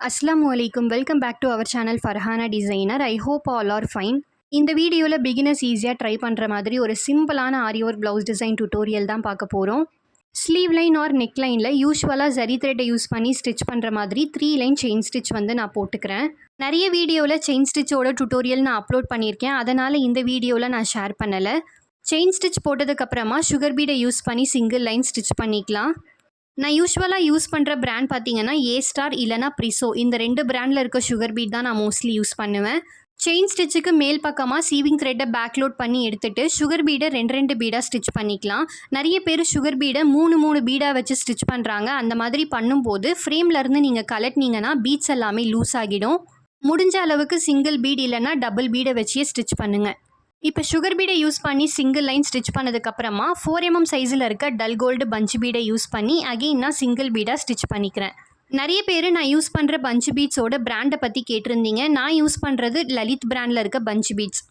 Assalamu alaikum. Welcome back to our channel Farhana Designer. I hope all are fine. இந்த வீடியோவில் beginners ஈஸியாக try பண்ணுற மாதிரி ஒரு சிம்பிளான ஆரி ஒர்க் ப்ளவுஸ் டிசைன் டியூட்டோரியல் தான் பார்க்க போகிறோம். ஸ்லீவ் லைன் ஆர் நெக் லைனில் யூஸ்வலாக ஜரி த்ரெட்டை யூஸ் பண்ணி ஸ்டிச் பண்ணுற மாதிரி 3 லைன் செயின் ஸ்டிச் வந்து நான் போட்டுக்கிறேன். நிறைய வீடியோவில் செயின் ஸ்டிச்சோட டியூட்டோரியல் நான் அப்லோட் பண்ணியிருக்கேன், அதனால் இந்த வீடியோவில் நான் ஷேர் பண்ணலை. செயின் ஸ்டிச் போட்டதுக்கப்புறமா சுகர் பீடை யூஸ் பண்ணி சிங்கிள் லைன் ஸ்டிச் பண்ணிக்கலாம். நான் யூஸ்வலாக யூஸ் பண்ணுற பிராண்ட் பார்த்தீங்கன்னா ஏஸ்டார் இல்லைனா ப்ரிசோ, இந்த 2 பிராண்டில் இருக்க சுகர் பீட் தான் நான் மோஸ்ட்லி யூஸ் பண்ணுவேன். செயின் ஸ்டிச்சுக்கு மேல் பக்கமாக சீவிங் த்ரெட்டை பேக்லோட் பண்ணி எடுத்துகிட்டு சுகர் பீடை 2 பீடாக ஸ்டிச் பண்ணிக்கலாம். நிறைய பேர் சுகர் பீடை 3 பீடாக வச்சு ஸ்டிச் பண்ணுறாங்க. அந்த மாதிரி பண்ணும்போது ஃப்ரேம்லேருந்து நீங்கள் கலட்டினீங்கன்னா பீட்ஸ் எல்லாமே லூஸ் ஆகிடும். முடிஞ்ச அளவுக்கு சிங்கிள் பீட் இல்லைனா டபுள் பீடை வச்சே ஸ்டிச் பண்ணுங்கள். இப்போ சுகர் பீடை யூஸ் பண்ணி சிங்கிள் லைன் ஸ்டிச் பண்ணதுக்கப்புறமா 4 mm சைஸில் இருக்க டல் கோல்டு பஞ்ச் பீடை யூஸ் பண்ணி அகெயின் நான் சிங்கிள் பீடாக ஸ்டிச் பண்ணிக்கிறேன். நிறைய பேர் நான் யூஸ் பண்ணுற பஞ்ச் பீட்ஸோட பிராண்டை பற்றி கேட்டிருந்தீங்க. நான் யூஸ் பண்ணுறது லலித் பிராண்டில் இருக்க பஞ்ச் பீட்ஸ்.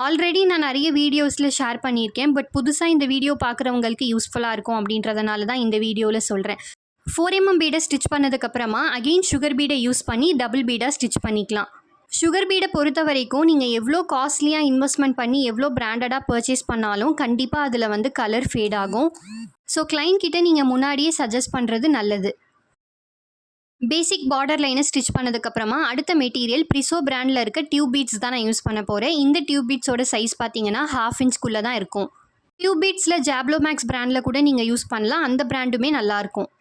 ஆல்ரெடி நான் நிறைய வீடியோஸில் ஷேர் பண்ணியிருக்கேன், பட் புதுசாக இந்த வீடியோ பார்க்குறவங்களுக்கு யூஸ்ஃபுல்லாக இருக்கும் அப்படின்றதுனால தான் இந்த வீடியோவில் சொல்கிறேன். 4 mm பீடை ஸ்டிச் பண்ணதுக்கப்புறமா அகெயின் சுகர் பீடை யூஸ் பண்ணி டபுள் பீடாக ஸ்டிச் பண்ணிக்கலாம். சுகர் பீடை பொறுத்த வரைக்கும் நீங்கள் எவ்வளோ காஸ்ட்லியாக இன்வெஸ்ட்மெண்ட் பண்ணி எவ்வளோ பிராண்டடாக பர்ச்சேஸ் பண்ணாலும் கண்டிப்பாக அதில் வந்து கலர் ஃபேட் ஆகும். ஸோ கிளைண்ட் கிட்ட நீங்கள் முன்னாடியே சஜஸ்ட் பண்ணுறது நல்லது. பேசிக் பார்டர் லைனை ஸ்டிச் பண்ணதுக்கப்புறமா அடுத்த மெட்டீரியல் ப்ரிசோ பிராண்டில் இருக்க டியூப் பீட்ஸ் தான் நான் யூஸ் பண்ண போகிறேன். இந்த டியூப் பீட்ஸோட சைஸ் பார்த்தீங்கன்னா 1/2 inch தான் இருக்கும். டியூப் பீட்ஸில் ஜாப்லோ மேக்ஸ் பிராண்டில் கூட நீங்கள் யூஸ் பண்ணலாம், அந்த பிராண்டுமே நல்லாயிருக்கும்.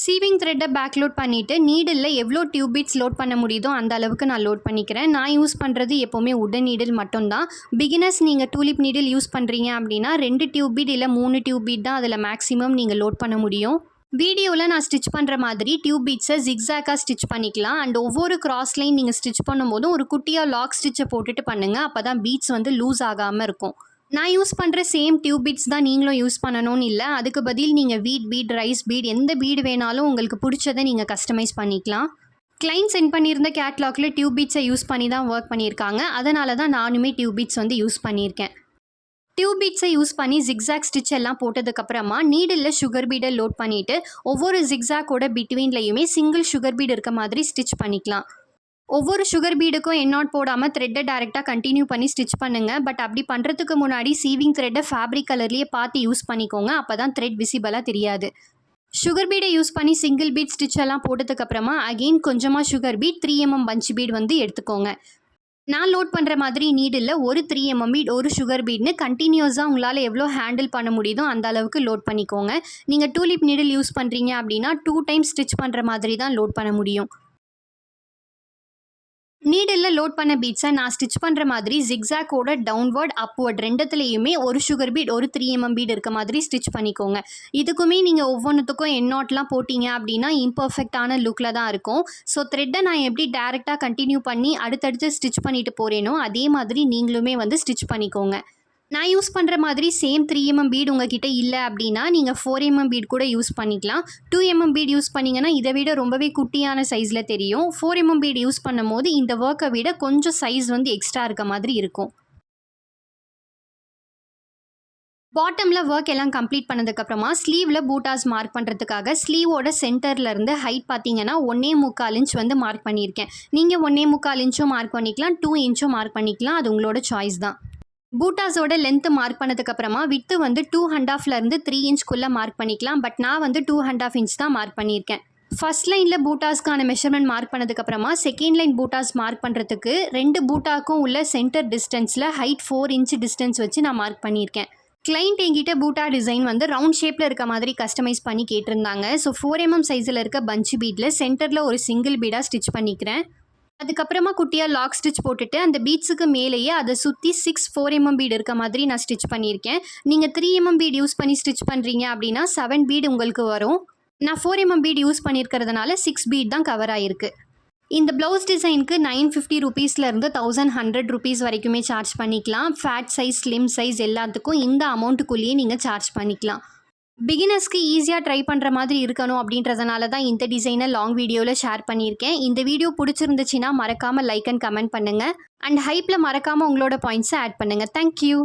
சீவிங் த்ரெட்டை பேக்லோட் பண்ணிவிட்டு நீடில் எவ்வளோ டியூப் பீட்ஸ் லோட் பண்ண முடியுதோ அந்த அளவுக்கு நான் லோட் பண்ணிக்கிறேன். நான் யூஸ் பண்ணுறது எப்போவுமே உடன் நீடில் மட்டும்தான். பிகினர்ஸ் நீங்கள் டூலிப் நீடில் யூஸ் பண்ணுறீங்க அப்படின்னா 2 டியூப் பீட் இல்லை 3 டியூப் பீட் தான் அதில் மேக்ஸிமம் நீங்கள் லோட் பண்ண முடியும். வீடியோவில் நான் ஸ்டிச் பண்ணுற மாதிரி டியூப் பீட்ஸை ஜிக்ஸாக்காக ஸ்டிச் பண்ணிக்கலாம். அண்ட் ஒவ்வொரு கிராஸ் லைன் நீங்கள் ஸ்டிச் பண்ணும்போதும் ஒரு குட்டியாக லாக் ஸ்டிச்சை போட்டுட்டு பண்ணுங்கள், அப்போ தான் பீட்ஸ் வந்து லூஸ் ஆகாமல் இருக்கும். நான் யூஸ் பண்ணுற சேம் டியூப் பீட்ஸ் தான் நீங்களும் யூஸ் பண்ணணும்னு இல்லை. அதுக்கு பதில் நீங்கள் வீட் பீட், ரைஸ் பீட், எந்த பீடு வேணாலும் உங்களுக்கு பிடிச்சதை நீங்கள் கஸ்டமைஸ் பண்ணிக்கலாம். கிளைண்ட் சென்ட் பண்ணியிருந்த கேட்லாகில் டியூப் பீட்ஸை யூஸ் பண்ணி தான் ஒர்க் பண்ணியிருக்காங்க, அதனால தான் நானுமே டியூப் பீட்ஸ் வந்து யூஸ் பண்ணியிருக்கேன். டியூப் பீட்ஸை யூஸ் பண்ணி ஜிக்ஸாக் ஸ்டிச் எல்லாம் போட்டதுக்கப்புறமா நீடில் சுகர் பீடை லோட் பண்ணிவிட்டு ஒவ்வொரு ஜிக்ஸாக்கோட பிட்வீன்லையுமே சிங்கிள் சுகர் பீட் இருக்க மாதிரி ஸ்டிச் பண்ணிக்கலாம். ஒவ்வொரு சுகர் பீடுக்கும் எண்ணாட் போடாமல் த்ரெட்டை டேரெக்டாக கண்டினியூ பண்ணி ஸ்டிச் பண்ணுங்கள். பட் அப்படி பண்ணுறதுக்கு முன்னாடி சீவிங் த்ரெட்டை ஃபேப்ரிக் கலர்லேயே பார்த்து யூஸ் பண்ணிக்கோங்க, அப்போ தான் த்ரெட் விசிபிளாக தெரியாது. சுகர் பீடை யூஸ் பண்ணி சிங்கிள் பீட் ஸ்டிச் எல்லாம் போட்டதுக்கப்புறமா அகெயின் கொஞ்சமாக sugar bead 3 mm punch bead வந்து எடுத்துக்கோங்க. நான் லோட் பண்ணுற மாதிரி நீடில் ஒரு 3 mm பீட் ஒரு சுகர் பீட்னு கண்டினியூஸாக உங்களால் எவ்வளோ ஹேண்டில் பண்ண முடியுதோ அந்த அளவுக்கு லோட் பண்ணிக்கோங்க. நீங்கள் டூலிப் நீடில் யூஸ் பண்ணுறீங்க அப்படின்னா 2 times ஸ்டிச் பண்ணுற மாதிரி தான் லோட் பண்ண முடியும். நீடில் லோட் பண்ண பீட்ஸை நான் ஸ்டிச் பண்ணுற மாதிரி ஜிக்ஸாக்கோட டவுன்வர்ட் அப்வர்ட் ரெண்டுத்துலேயுமே ஒரு சுகர் பீட் ஒரு 3 mm பீட் இருக்க மாதிரி ஸ்டிச் பண்ணிக்கோங்க. இதுக்குமே நீங்கள் ஒவ்வொன்றுத்துக்கும் எண்ணாட்லாம் போட்டிங்க அப்படின்னா இம்பர்ஃபெக்டான லுக்கில் தான் இருக்கும். ஸோ த்ரெட்டை நான் எப்படி டேரெக்டாக கண்டினியூ பண்ணி அடுத்தடுத்து ஸ்டிச் பண்ணிட்டு போகிறேனோ அதே மாதிரி நீங்களுமே வந்து ஸ்டிச் பண்ணிக்கோங்க. நான் யூஸ் பண்ணுற மாதிரி சேம் 3 mm பீட் உங்ககிட்ட இல்லை அப்படின்னா நீங்கள் 4 mm பீட் கூட யூஸ் பண்ணிக்கலாம். 2 mm பீட் யூஸ் பண்ணிங்கன்னா இதை விட ரொம்பவே குட்டியான சைஸில் தெரியும். 4 mm பீட் யூஸ் பண்ணும் போது இந்த ஒர்க்கை விட கொஞ்சம் சைஸ் வந்து எக்ஸ்ட்ரா இருக்க மாதிரி இருக்கும். பாட்டமில் ஒர்க் எல்லாம் கம்ப்ளீட் பண்ணதுக்கப்புறமா ஸ்லீவில் பூட்டாஸ் மார்க் பண்ணுறதுக்காக ஸ்லீவோட சென்டர்லேருந்து ஹைட் பார்த்தீங்கன்னா 1.25 inch வந்து மார்க் பண்ணியிருக்கேன். நீங்கள் 1.25 inch மார்க் பண்ணிக்கலாம், 2 inch மார்க் பண்ணிக்கலாம், அது உங்களோட சாய்ஸ் தான். பூட்டாஸோட லென்த்து மார்க் பண்ணதுக்கப்புறமா வித்து வந்து 2.5 3 inch மார்க் பண்ணிக்கலாம். பட் நான் வந்து 2.5 inch தான் மார்க் பண்ணியிருக்கேன். ஃபர்ஸ்ட் லைனில் பூட்டாஸ்க்கான மெஷர்மெண்ட் மார்க் பண்ணதுக்கப்புறமா செகண்ட் லைன் பூட்டாஸ் மார்க் பண்ணுறதுக்கு 2 பூட்டாக்கும் உள்ள சென்டர் டிஸ்டன்ஸில் ஹைட் 4 inch டிஸ்டன்ஸ் வச்சு நான் மார்க் பண்ணியிருக்கேன். கிளைண்ட் என்கிட்ட பூட்டா டிசைன் வந்து ரவுண்ட் ஷேப்பில் இருக்க மாதிரி கஸ்டமைஸ் பண்ணி கேட்டிருந்தாங்க. ஸோ 4 mm சைஸில் இருக்க பஞ்ச் பீட்டில் சென்டரில் ஒரு சிங்கிள் பீடாக ஸ்டிச் பண்ணிக்கிறேன். அதுக்கப்புறமா குட்டியாக லாக் ஸ்டிச் போட்டுட்டு அந்த பீட்ஸுக்கு மேலேயே அதை சுற்றி 4 mm பீட் இருக்க மாதிரி நான் ஸ்டிச் பண்ணியிருக்கேன். நீங்கள் 3 mm பீட் யூஸ் பண்ணி ஸ்டிச் பண்ணுறீங்க அப்படின்னா 7 பீட் உங்களுக்கு வரும். நான் 4 mm பீட் யூஸ் பண்ணியிருக்கிறதுனால 6 பீட் தான் கவர் ஆகிருக்கு. இந்த ப்ளவுஸ் டிசைனுக்கு 950 rupeesலேருந்து 1100 rupees வரைக்குமே சார்ஜ் பண்ணிக்கலாம். ஃபேட் சைஸ், ஸ்லிம் சைஸ் எல்லாத்துக்கும் இந்த அமௌண்ட்டுக்குள்ளேயே நீங்கள் சார்ஜ் பண்ணிக்கலாம். பிகினர்ஸ்க்கு ஈஸியாக ட்ரை பண்ணுற மாதிரி இருக்கணும் அப்படின்றதுனால தான் இந்த டிசைனை லாங் வீடியோவில் ஷேர் பண்ணியிருக்கேன். இந்த வீடியோ பிடிச்சிருந்துச்சின்னா மறக்காமல் லைக் அண்ட் கமெண்ட் பண்ணுங்கள். அண்ட் ஹைப்பில் மறக்காமல் உங்களோட பாயிண்ட்ஸை ஆட் பண்ணுங்கள். தேங்க்யூ.